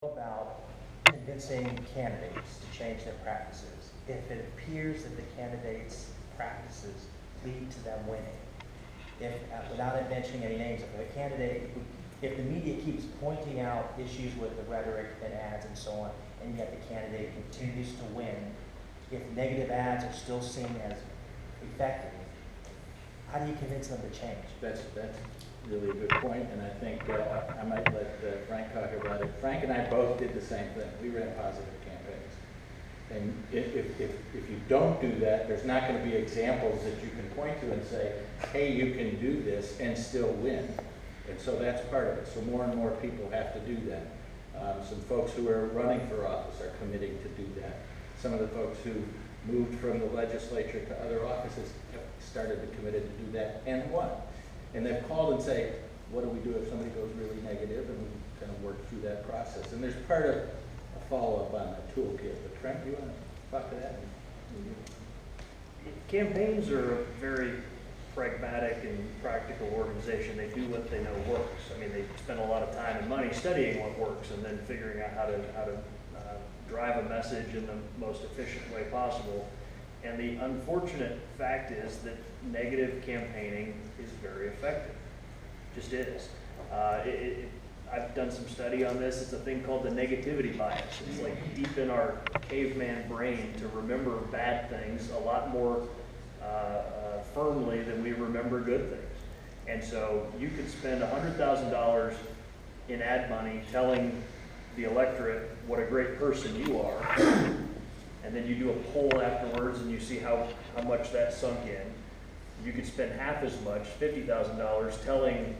About convincing candidates to change their practices if it appears that the candidates' practices lead to them winning? If, without mentioning any names, if a candidate, if the media keeps pointing out issues with the rhetoric and ads and so on, and yet the candidate continues to win, if negative ads are still seen as effective, how do you convince them to change? That's really a good point, and I think I might let Frank talk about it. Frank and I both did the same thing. We ran positive campaigns. And if you don't do that, there's not going to be examples that you can point to and say, hey, you can do this and still win. And so that's part of it. So more and more people have to do that. Some folks who are running for office are committing to do that. Some of the folks who moved from the legislature to other offices have started to committed to do that and won. And they've called and say, what do we do if somebody goes really negative? And we kind of work through that process. And there's part of a follow-up on the toolkit. But Frank, do you want to talk to that? Campaigns are a very pragmatic and practical organization. They do what they know works. I mean, they spend a lot of time and money studying what works and then figuring out how to drive a message in the most efficient way possible. And the unfortunate fact is that negative campaigning is very effective. Just is. I've done some study on this. It's a thing called the negativity bias. It's like deep in our caveman brain to remember bad things a lot more firmly than we remember good things. And so you could spend $100,000 in ad money telling the electorate what a great person you are, and then you do a poll afterwards and you see how much that sunk in. You could spend half as much, $50,000, telling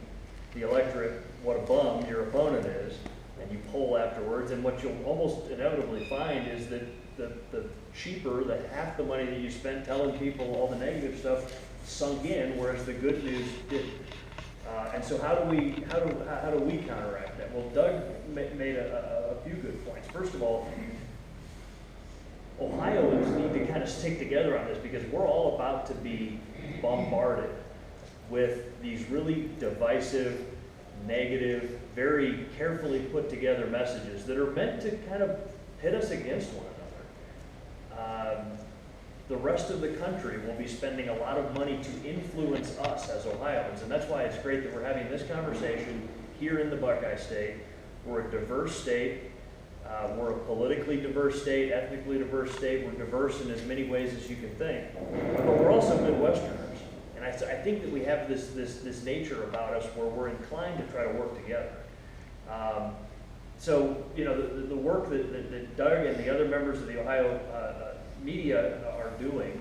the electorate what a bum your opponent is, and you poll afterwards, and what you'll almost inevitably find is that the cheaper, that half the money that you spent telling people all the negative stuff sunk in, whereas the good news didn't. And so how do we counteract that? Well, Doug made a few good points. First of all, Ohioans need to kind of stick together on this because we're all about to be bombarded with these really divisive, negative, very carefully put together messages that are meant to kind of pit us against one another. The rest of the country will be spending a lot of money to influence us as Ohioans, and that's why it's great that we're having this conversation here in the Buckeye State. We're a diverse state. We're a politically diverse state, ethnically diverse state. We're diverse in as many ways as you can think, but we're also Midwesterners. And I think that we have this nature about us where we're inclined to try to work together. So, you know, the work that Doug and the other members of the Ohio media are doing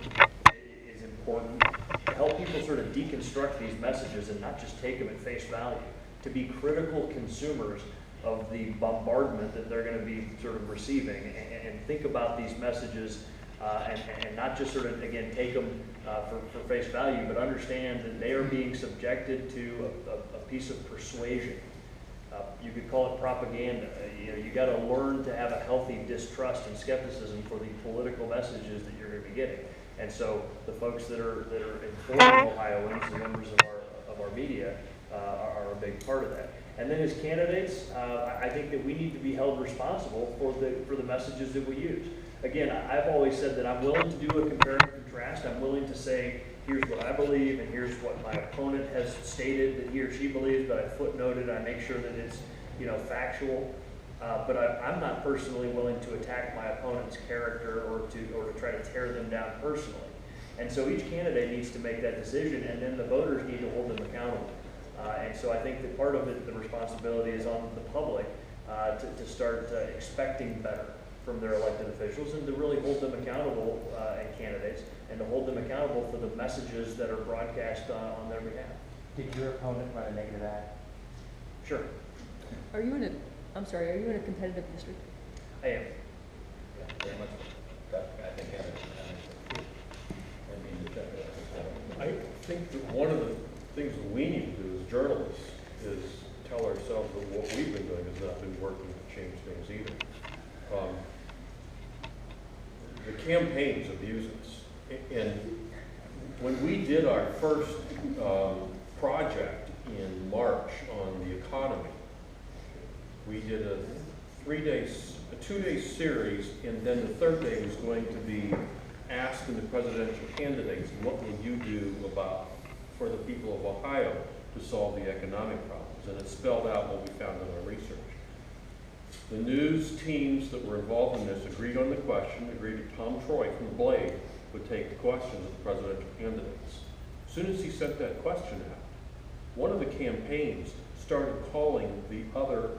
is important to help people sort of deconstruct these messages and not just take them at face value, to be critical consumers of the bombardment that they're going to be sort of receiving, and think about these messages and not just sort of, again, take them for face value, but understand that they are being subjected to a piece of persuasion. You could call it propaganda. You know, you got to learn to have a healthy distrust and skepticism for the political messages that you're going to be getting. And so the folks that are informing Ohioans, the members of our media, are a big part of that. And then as candidates, I think that we need to be held responsible for the messages that we use. Again, I've always said that I'm willing to do a compare and contrast. I'm willing to say, here's what I believe, and here's what my opponent has stated that he or she believes, but I footnoted, I make sure that it's, you know, factual. But I'm not personally willing to attack my opponent's character or to try to tear them down personally. And so each candidate needs to make that decision, and then the voters need to hold them accountable. And so I think that part of it, the responsibility is on the public to start expecting better from their elected officials, and to really hold them accountable, and candidates, and to hold them accountable for the messages that are broadcast on their behalf. Did your opponent run a negative ad? Sure. Are you in a competitive district? I am. Yeah, very much. I think I think that one of the things that we need to do as journalists is tell ourselves that what we've been doing has not been working to change things either. The campaigns abuse us. And when we did our first project in March on the economy, we did a a 2-day series, and then the third day was going to be asking the presidential candidates, what will you do for the people of Ohio to solve the economic problems? And it spelled out what we found in our research. The news teams that were involved in this agreed on the question, agreed that Tom Troy from the Blade would take the questions of the presidential candidates. As soon as he sent that question out, one of the campaigns started calling the other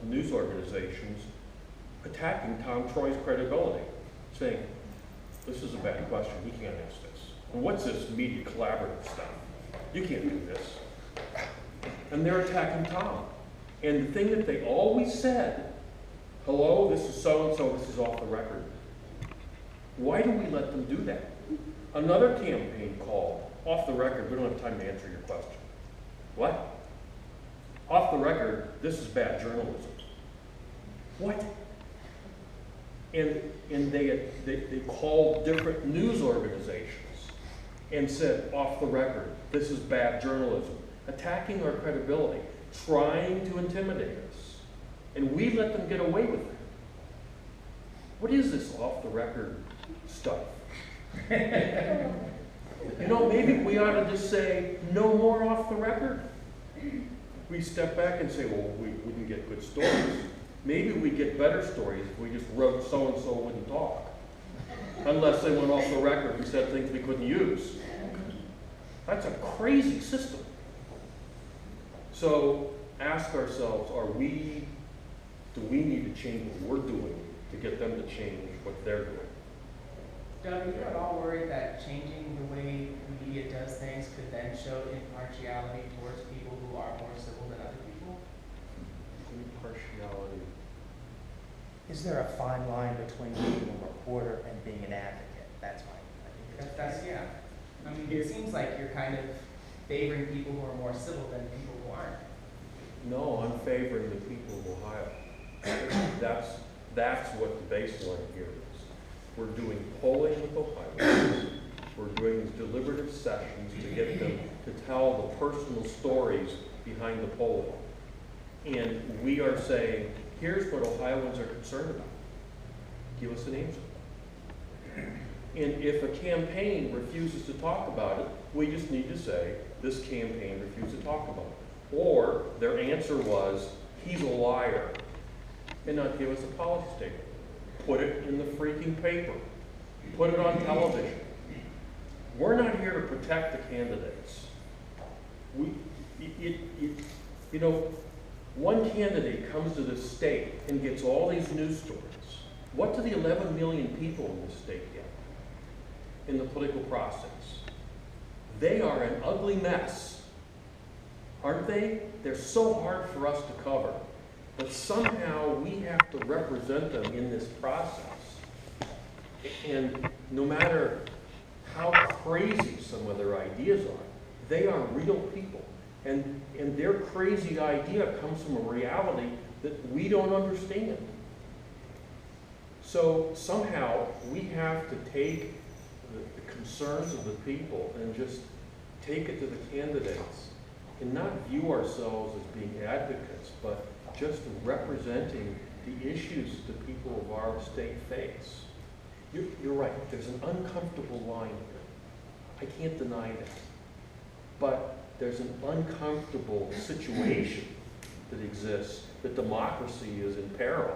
news organizations, attacking Tom Troy's credibility, saying, this is a bad question, he can't ask this. And what's this media collaborative stuff? You can't do this. And they're attacking Tom. And the thing that they always said, hello, this is so-and-so, this is off the record. Why do we let them do that? Another campaign called, off the record, we don't have time to answer your question. What? Off the record, this is bad journalism. What? And they called different news organizations and said, off the record, this is bad journalism, attacking our credibility, trying to intimidate us. And we let them get away with it. What is this off the record stuff? You know, maybe we ought to just say, no more off the record. We step back and say, well, we wouldn't get good stories. Maybe we get better stories if we just wrote so-and-so wouldn't talk. Unless they went off the record and said things we couldn't use. That's a crazy system. So ask ourselves, do we need to change what we're doing to get them to change what they're doing? Doug, are you at all worried that changing the way the media does things could then show impartiality towards people who are more civil than other people? Impartiality. Is there a fine line between being a reporter and being an advocate? That's my, Yeah. I mean, it seems like you're kind of favoring people who are more civil than people who aren't. No, I'm favoring the people of Ohio. That's what the baseline here is. We're doing polling with Ohioans. We're doing these deliberative sessions to get them to tell the personal stories behind the polling. And we are saying, here's what Ohioans are concerned about. Give us an answer. And if a campaign refuses to talk about it, we just need to say, this campaign refused to talk about it. Or their answer was, he's a liar, and not give us a policy statement. Put it in the freaking paper. Put it on television. We're not here to protect the candidates. You know, one candidate comes to this state and gets all these news stories. What do the 11 million people in this state get in the political process? They are an ugly mess, aren't they? They're so hard for us to cover. But somehow we have to represent them in this process. And no matter how crazy some of their ideas are, they are real people. And their crazy idea comes from a reality that we don't understand. So somehow we have to take the concerns of the people and just take it to the candidates and not view ourselves as being advocates, but just representing the issues the people of our state face. You're right, there's an uncomfortable line here. I can't deny that. But there's an uncomfortable situation that exists, that democracy is in peril,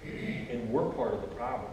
and we're part of the problem.